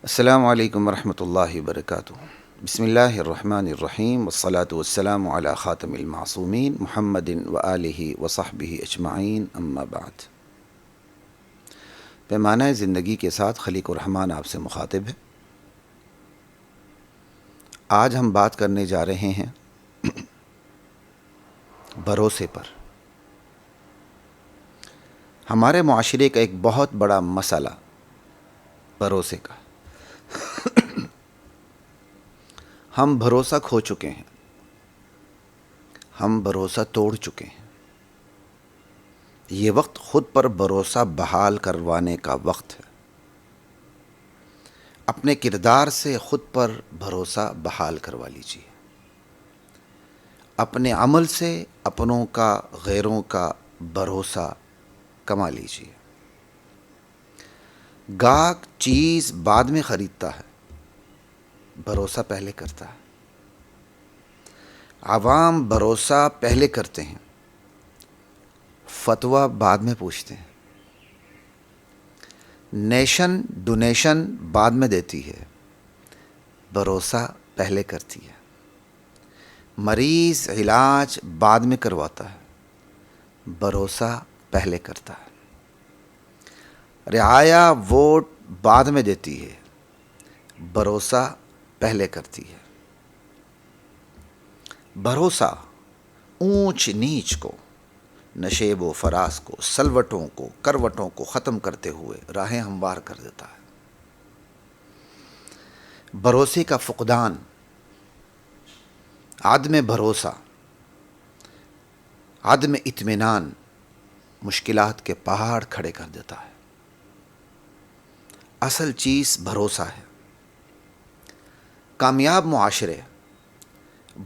السلام علیکم ورحمۃ اللہ وبرکاتہ۔ بسم اللہ الرحمن الرحیم والصلاة والسلام علی خاتم المعصومین محمد وآلہ وصحبہ اجمعین، اما بعد۔ پیمانہ زندگی کے ساتھ خلیق الرحمن آپ سے مخاطب ہے۔ آج ہم بات کرنے جا رہے ہیں بھروسے پر۔ ہمارے معاشرے کا ایک بہت بڑا مسئلہ بھروسے کا۔ ہم بھروسہ کھو چکے ہیں، ہم بھروسہ توڑ چکے ہیں۔ یہ وقت خود پر بھروسہ بحال کروانے کا وقت ہے۔ اپنے کردار سے خود پر بھروسہ بحال کروا لیجیے۔ اپنے عمل سے اپنوں کا، غیروں کا بھروسہ کما لیجیے۔ گاہک چیز بعد میں خریدتا ہے، بھروسہ پہلے کرتا ہے۔ عوام بھروسہ پہلے کرتے ہیں، فتویٰ بعد میں پوچھتے ہیں۔ نیشن ڈونیشن بعد میں دیتی ہے، بھروسہ پہلے کرتی ہے۔ مریض علاج بعد میں کرواتا ہے، بھروسہ پہلے کرتا ہے۔ رعایا ووٹ بعد میں دیتی ہے، بھروسہ پہلے کرتی ہے۔ بھروسہ اونچ نیچ کو، نشیب و فراز کو، سلوٹوں کو، کروٹوں کو ختم کرتے ہوئے راہیں ہموار کر دیتا ہے۔ بھروسے کا فقدان، عدم بھروسہ، عدم اطمینان مشکلات کے پہاڑ کھڑے کر دیتا ہے۔ اصل چیز بھروسہ ہے۔ کامیاب معاشرے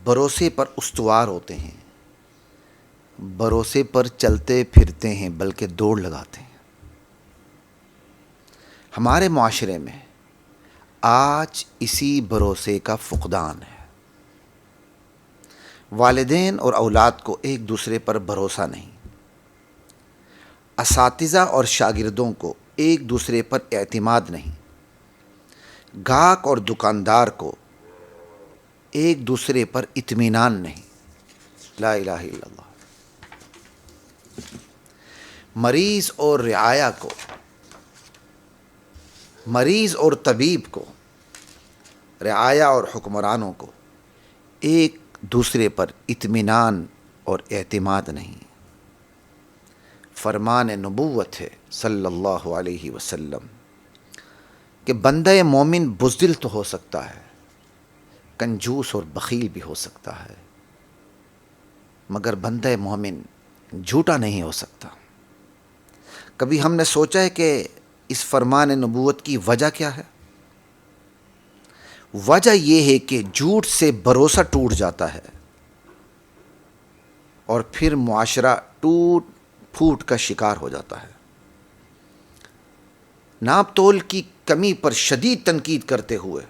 بھروسے پر استوار ہوتے ہیں، بھروسے پر چلتے پھرتے ہیں، بلکہ دوڑ لگاتے ہیں۔ ہمارے معاشرے میں آج اسی بھروسے کا فقدان ہے۔ والدین اور اولاد کو ایک دوسرے پر بھروسہ نہیں، اساتذہ اور شاگردوں کو ایک دوسرے پر اعتماد نہیں، گاہک اور دکاندار کو ایک دوسرے پر اطمینان نہیں۔ لا الہ الا اللہ۔ مریض اور رعایا کو، مریض اور طبیب کو، رعایا اور حکمرانوں کو ایک دوسرے پر اطمینان اور اعتماد نہیں۔ فرمان نبوت ہے صلی اللہ علیہ وسلم کہ بندہ مومن بزدل تو ہو سکتا ہے، کنجوس اور بخیل بھی ہو سکتا ہے، مگر بندہ مومن جھوٹا نہیں ہو سکتا۔ کبھی ہم نے سوچا ہے کہ اس فرمان نبوت کی وجہ کیا ہے؟ وجہ یہ ہے کہ جھوٹ سے بھروسہ ٹوٹ جاتا ہے اور پھر معاشرہ ٹوٹ پھوٹ کا شکار ہو جاتا ہے۔ ناپ تول کی کمی پر شدید تنقید کرتے ہوئے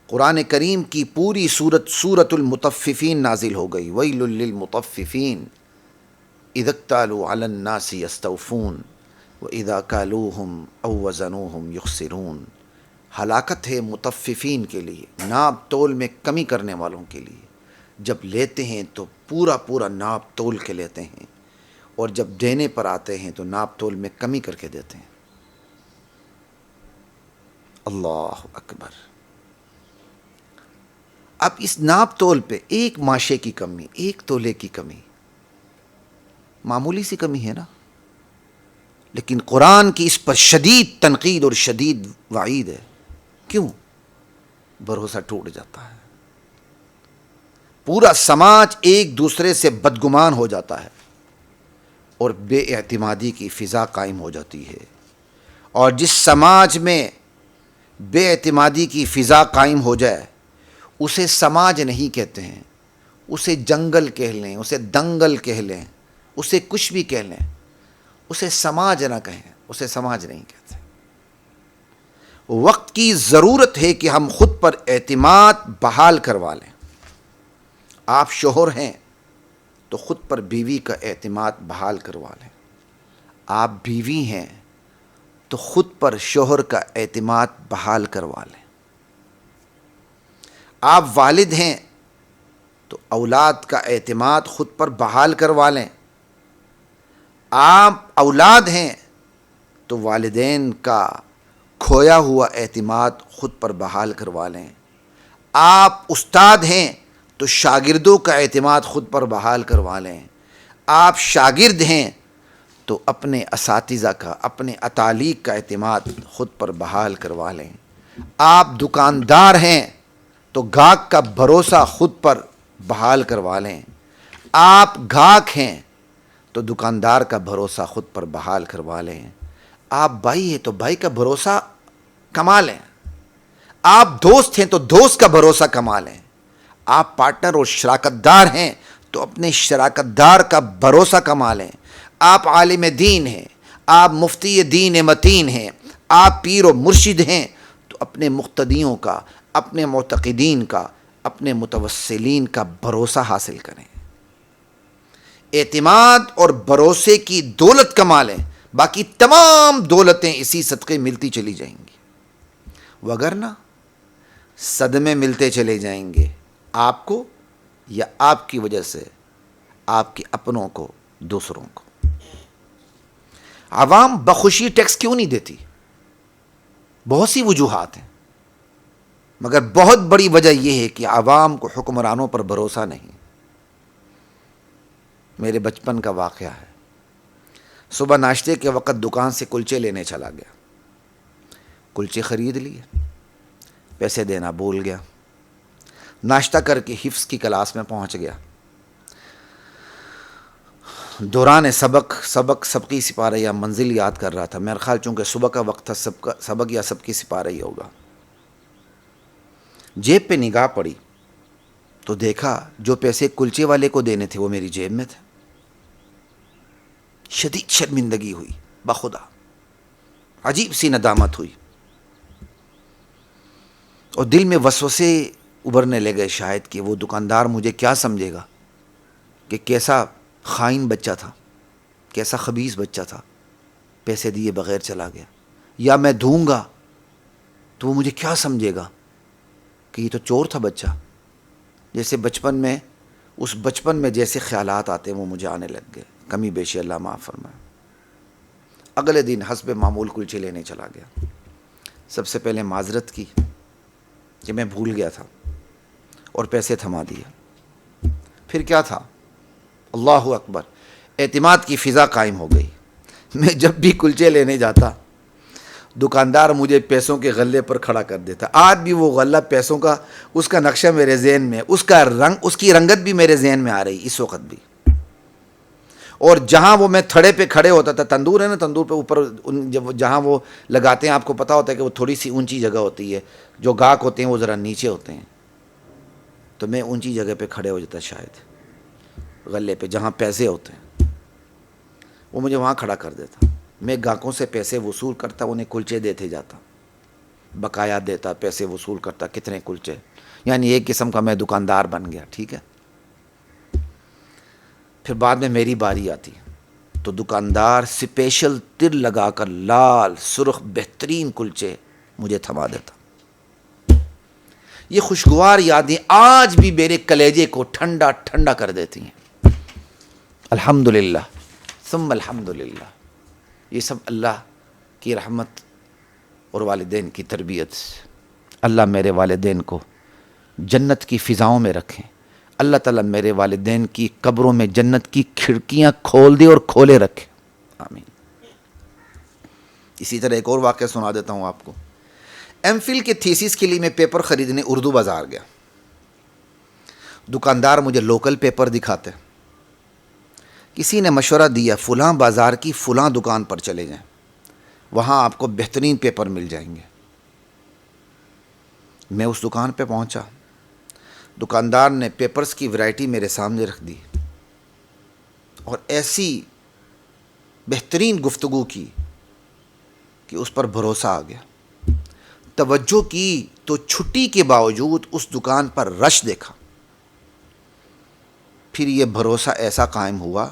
قرآن کریم کی پوری سورۃ المطففین نازل ہو گئی۔ ویل للمطففین اذا اکتالوا علی الناس یستوفون واذا کالوہم او وزنوہم یخسرون۔ ہلاکت ہے مطففین کے لیے، ناپ تول میں کمی کرنے والوں کے لیے۔ جب لیتے ہیں تو پورا پورا ناپ تول کے لیتے ہیں، اور جب دینے پر آتے ہیں تو ناپ تول میں کمی کر کے دیتے ہیں۔ اللہ اکبر۔ اب اس ناپ تول پہ ایک ماشے کی کمی، ایک تولے کی کمی، معمولی سی کمی ہے نا، لیکن قرآن کی اس پر شدید تنقید اور شدید وعید ہے۔ کیوں؟ بھروسہ ٹوٹ جاتا ہے، پورا سماج ایک دوسرے سے بدگمان ہو جاتا ہے اور بے اعتمادی کی فضا قائم ہو جاتی ہے۔ اور جس سماج میں بے اعتمادی کی فضا قائم ہو جائے اسے سماج نہیں کہتے ہیں، اسے جنگل کہہ لیں، اسے دنگل کہہ لیں، اسے کچھ بھی کہہ لیں، اسے سماج نہ کہیں، اسے سماج نہیں کہتے۔ وقت کی ضرورت ہے کہ ہم خود پر اعتماد بحال کروا لیں۔ آپ شوہر ہیں تو خود پر بیوی کا اعتماد بحال کروا لیں۔ آپ بیوی ہیں تو خود پر شوہر کا اعتماد بحال کروا لیں. آپ والد ہیں تو اولاد کا اعتماد خود پر بحال کروا لیں. آپ اولاد ہیں تو والدین کا کھویا ہوا اعتماد خود پر بحال کروا لیں. آپ استاد ہیں تو شاگردوں کا اعتماد خود پر بحال کروا لیں. آپ شاگرد ہیں تو اپنے اساتذہ کا، اپنے اتالیق کا اعتماد خود پر بحال کروا لیں. آپ دکاندار ہیں تو گاہک کا بھروسہ خود پر بحال کروا لیں. آپ گاہک ہیں تو دکاندار کا بھروسہ خود پر بحال کروا لیں. آپ بھائی ہیں تو بھائی کا بھروسہ کما لیں. آپ دوست ہیں تو دوست کا بھروسہ کما لیں. آپ پارٹنر اور شراکت دار ہیں تو اپنے شراکت دار کا بھروسہ کما لیں. آپ عالم دین ہیں، آپ مفتی دین متین ہیں، آپ پیر و مرشد ہیں تو اپنے مقتدیوں کا، اپنے معتقدین کا، اپنے متوسلین کا بھروسہ حاصل کریں. اعتماد اور بھروسے کی دولت کما لیں، باقی تمام دولتیں اسی صدقے ملتی چلی جائیں گی. وگرنہ صدمے ملتے چلے جائیں گے آپ کو یا آپ کی وجہ سے آپ کے اپنوں کو، دوسروں کو. عوام بخوشی ٹیکس کیوں نہیں دیتی؟ بہت سی وجوہات ہیں، مگر بہت بڑی وجہ یہ ہے کہ عوام کو حکمرانوں پر بھروسہ نہیں. میرے بچپن کا واقعہ ہے. صبح ناشتے کے وقت دکان سے کلچے لینے چلا گیا. کلچے خرید لیے، پیسے دینا بھول گیا. ناشتہ کر کے حفظ کی کلاس میں پہنچ گیا. دوران سبق کی سپارہ یا منزل یاد کر رہا تھا. میرا خیال چونکہ صبح کا وقت تھا، سبق یا سب کی سپارہ ہی ہوگا. جیب پہ نگاہ پڑی تو دیکھا جو پیسے کلچے والے کو دینے تھے وہ میری جیب میں تھے. شدید شرمندگی ہوئی، بخدا عجیب سی ندامت ہوئی، اور دل میں وسوسے ابھرنے لگے شاید کہ وہ دکاندار مجھے کیا سمجھے گا کہ کیسا خائن بچہ تھا، کیسا خبیث بچہ تھا، پیسے دیے بغیر چلا گیا. یا میں دوں گا تو وہ مجھے کیا سمجھے گا کہ یہ تو چور تھا بچہ. جیسے اس بچپن میں جیسے خیالات آتے ہیں وہ مجھے آنے لگ گئے. کمی بیشی اللہ معاف فرمائے. اگلے دن حسب معمول کلچے لینے چلا گیا. سب سے پہلے معذرت کی کہ میں بھول گیا تھا اور پیسے تھما دیے. پھر کیا تھا، اللہ اکبر، اعتماد کی فضا قائم ہو گئی. میں جب بھی کلچے لینے جاتا دکاندار مجھے پیسوں کے غلے پر کھڑا کر دیتا. آج بھی وہ غلہ پیسوں کا، اس کا نقشہ میرے ذہن میں، اس کا رنگ، اس کی رنگت بھی میرے ذہن میں آ رہی اس وقت بھی. اور جہاں وہ میں تھڑے پہ کھڑے ہوتا تھا، تندور ہے نا، تندور پہ اوپر جہاں وہ لگاتے ہیں، آپ کو پتا ہوتا ہے کہ وہ تھوڑی سی اونچی جگہ ہوتی ہے، جو گاہک ہوتے ہیں وہ ذرا نیچے ہوتے ہیں. تو میں اونچی جگہ پہ کھڑے ہو جاتا شاید غلے پہ جہاں پیسے ہوتے ہیں، وہ مجھے وہاں کھڑا کر دیتا. میں گاہکوں سے پیسے وصول کرتا، انہیں کلچے دیتے جاتا، بقایا دیتا، پیسے وصول کرتا. کتنے کلچے، یعنی ایک قسم کا میں دکاندار بن گیا. ٹھیک ہے. پھر بعد میں میری باری آتی تو دکاندار اسپیشل تل لگا کر لال سرخ بہترین کلچے مجھے تھما دیتا. یہ خوشگوار یادیں آج بھی میرے کلیجے کو ٹھنڈا ٹھنڈا کر دیتی ہیں. الحمدللہ ثم الحمدللہ. یہ سب اللہ کی رحمت اور والدین کی تربیت. اللہ میرے والدین کو جنت کی فضاؤں میں رکھیں. اللہ تعالیٰ میرے والدین کی قبروں میں جنت کی کھڑکیاں کھول دے اور کھولے رکھے. آمین. اسی طرح ایک اور واقعہ سنا دیتا ہوں آپ کو. ایم فل کے تھیسس کے لیے میں پیپر خریدنے اردو بازار گیا. دکاندار مجھے لوکل پیپر دکھاتے. کسی نے مشورہ دیا فلاں بازار کی فلاں دکان پر چلے جائیں، وہاں آپ کو بہترین پیپر مل جائیں گے. میں اس دکان پہ پہنچا. دکاندار نے پیپرز کی ورائٹی میرے سامنے رکھ دی اور ایسی بہترین گفتگو کی کہ اس پر بھروسہ آ گیا. توجہ کی تو چھٹی کے باوجود اس دکان پر رش دیکھا. پھر یہ بھروسہ ایسا قائم ہوا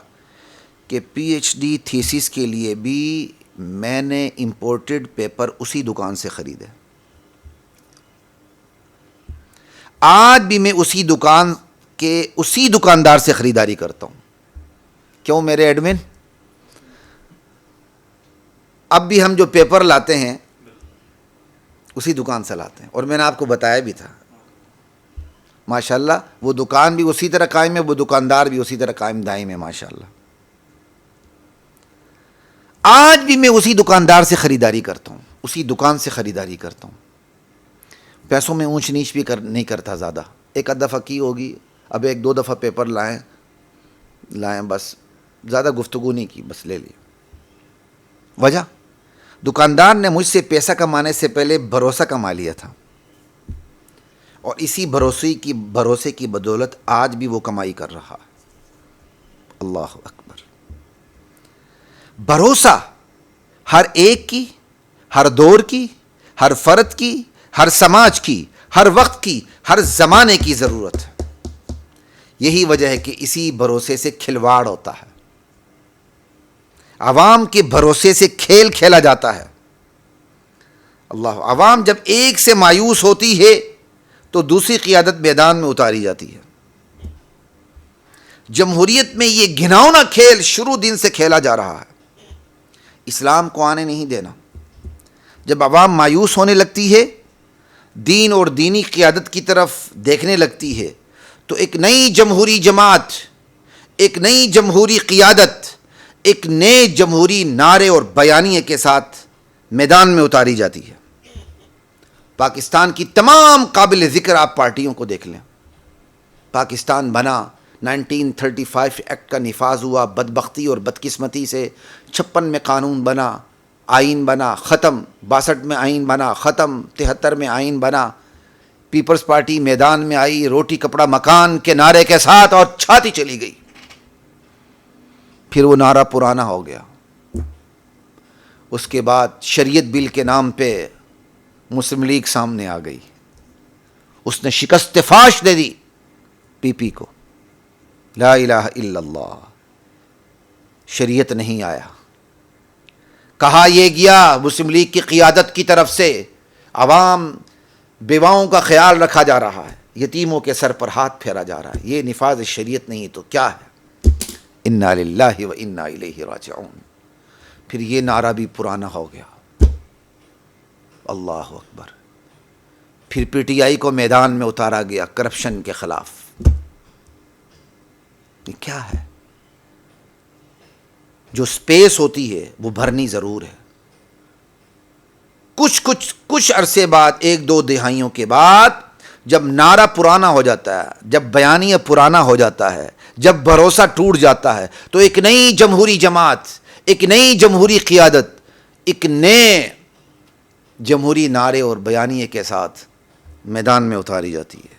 کہ پی ایچ ڈی تھیسس کے لیے بھی میں نے امپورٹڈ پیپر اسی دکان سے خریدے. آج بھی میں اسی دکان کے اسی دکاندار سے خریداری کرتا ہوں. کیوں میرے ایڈمن؟ اب بھی ہم جو پیپر لاتے ہیں اسی دکان سے لاتے ہیں. اور میں نے آپ کو بتایا بھی تھا ماشاءاللہ وہ دکان بھی اسی طرح قائم ہے, وہ دکاندار بھی اسی طرح قائم دائم ہے ماشاءاللہ. آج بھی میں اسی دکاندار سے خریداری کرتا ہوں, اسی دکان سے خریداری کرتا ہوں. پیسوں میں اونچ نیچ بھی نہیں کرتا زیادہ. ایک آدھ دفعہ کی ہوگی, اب ایک دو دفعہ پیپر لائیں بس, زیادہ گفتگو نہیں کی, بس لے لی. وجہ دکاندار نے مجھ سے پیسہ کمانے سے پہلے بھروسہ کما لیا تھا, اور اسی بھروسے کی بدولت آج بھی وہ کمائی کر رہا ہے. اللہ اکبر. بھروسہ ہر ایک کی, ہر دور کی, ہر فرد کی, ہر سماج کی, ہر وقت کی, ہر زمانے کی ضرورت ہے. یہی وجہ ہے کہ اسی بھروسے سے کھلواڑ ہوتا ہے, عوام کے بھروسے سے کھیل کھیلا جاتا ہے. اللہ, عوام جب ایک سے مایوس ہوتی ہے تو دوسری قیادت میدان میں اتاری جاتی ہے. جمہوریت میں یہ گھناؤنا کھیل شروع دن سے کھیلا جا رہا ہے. اسلام کو آنے نہیں دینا. جب عوام مایوس ہونے لگتی ہے, دین اور دینی قیادت کی طرف دیکھنے لگتی ہے, تو ایک نئی جمہوری جماعت, ایک نئی جمہوری قیادت, ایک نئے جمہوری نعرے اور بیانیے کے ساتھ میدان میں اتاری جاتی ہے. پاکستان کی تمام قابل ذکر آپ پارٹیوں کو دیکھ لیں. پاکستان بنا, 1935 ایکٹ کا نفاذ ہوا, بدبختی اور بدقسمتی سے 56 میں قانون بنا, آئین بنا, ختم. 62 میں آئین بنا, ختم. 73 میں آئین بنا. پیپلز پارٹی میدان میں آئی روٹی کپڑا مکان کے نعرے کے ساتھ, اور چھاتی چلی گئی. پھر وہ نعرہ پرانا ہو گیا. اس کے بعد شریعت بل کے نام پہ مسلم لیگ سامنے آ گئی. اس نے شکست فاش دے دی پی پی کو. لا الہ الا اللہ. شریعت نہیں آیا. کہا یہ گیا مسلم لیگ کی قیادت کی طرف سے, عوام بیواؤں کا خیال رکھا جا رہا ہے, یتیموں کے سر پر ہاتھ پھیرا جا رہا ہے. یہ نفاذ شریعت نہیں تو کیا ہے؟ انا للہ و انا الیہ راجعون. پھر یہ نعرہ بھی پرانا ہو گیا. اللہ اکبر. پھر پی ٹی آئی کو میدان میں اتارا گیا کرپشن کے خلاف. یہ کیا ہے؟ جو سپیس ہوتی ہے وہ بھرنی ضرور ہے. کچھ عرصے بعد, ایک دو دہائیوں کے بعد, جب نعرہ پرانا ہو جاتا ہے, جب بیانیہ پرانا ہو جاتا ہے, جب بھروسہ ٹوٹ جاتا ہے, تو ایک نئی جمہوری جماعت, ایک نئی جمہوری قیادت, ایک نئے جمہوری نعرے اور بیانیے کے ساتھ میدان میں اتاری جاتی ہے.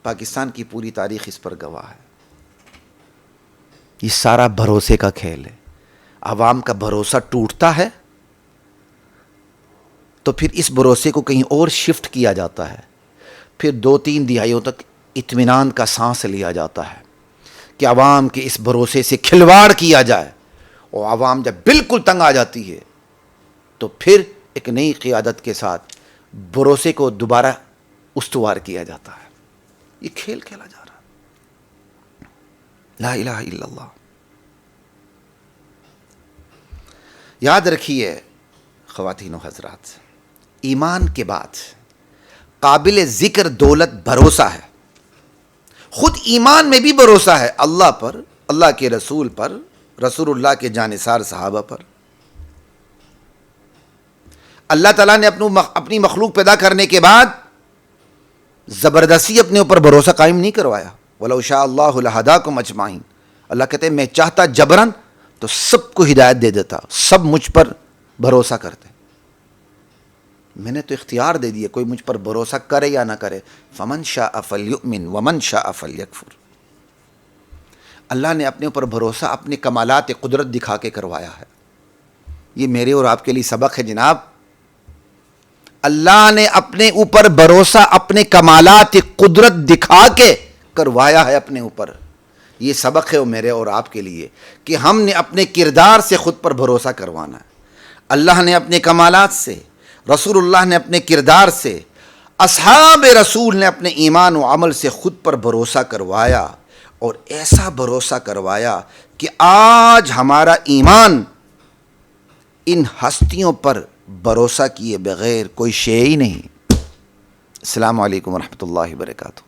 پاکستان کی پوری تاریخ اس پر گواہ ہے. یہ سارا بھروسے کا کھیل ہے. عوام کا بھروسہ ٹوٹتا ہے تو پھر اس بھروسے کو کہیں اور شفٹ کیا جاتا ہے. پھر 2-3 دہائیوں تک اطمینان کا سانس لیا جاتا ہے کہ عوام کے اس بھروسے سے کھلواڑ کیا جائے. اور عوام جب بالکل تنگ آ جاتی ہے تو پھر ایک نئی قیادت کے ساتھ بھروسے کو دوبارہ استوار کیا جاتا ہے. یہ کھیل کھیلا جا رہا ہے. لا الہ الا اللہ. یاد رکھیے خواتین و حضرات, ایمان کے بعد قابل ذکر دولت بھروسہ ہے. خود ایمان میں بھی بھروسہ ہے اللہ پر, اللہ کے رسول پر, رسول اللہ کے جانثار صحابہ پر. اللہ تعالیٰ نے اپنی مخلوق پیدا کرنے کے بعد زبردستی اپنے اوپر بھروسہ قائم نہیں کروایا. وَلَوْ شَاءَ اللَّهُ لَهَدَاكُمْ أَجْمَعِينَ. اللہ کہتے ہیں میں چاہتا جبرن تو سب کو ہدایت دے دیتا, سب مجھ پر بھروسہ کرتے. میں نے تو اختیار دے دیا, کوئی مجھ پر بھروسہ کرے یا نہ کرے. فَمَنْ شَاءَ فَلْيُؤْمِنْ وَمَنْ شَاءَ فَلْيَكْفُرْ. اللہ نے اپنے اوپر بھروسہ اپنے کمالات قدرت دکھا کے کروایا ہے. یہ میرے اور آپ کے لیے سبق ہے جناب. اللہ نے اپنے اوپر بھروسہ اپنے کمالات قدرت دکھا کے کروایا ہے اپنے اوپر. یہ سبق ہے وہ میرے اور آپ کے لیے کہ ہم نے اپنے کردار سے خود پر بھروسہ کروانا ہے۔ اللہ نے اپنے کمالات سے، رسول اللہ نے اپنے کردار سے، اصحاب رسول نے اپنے ایمان و عمل سے خود پر بھروسہ کروایا، اور ایسا بھروسہ کروایا کہ آج ہمارا ایمان ان ہستیوں پر بھروسہ کیے بغیر کوئی شے ہی نہیں۔ السلام علیکم ورحمۃ اللہ وبرکاتہ۔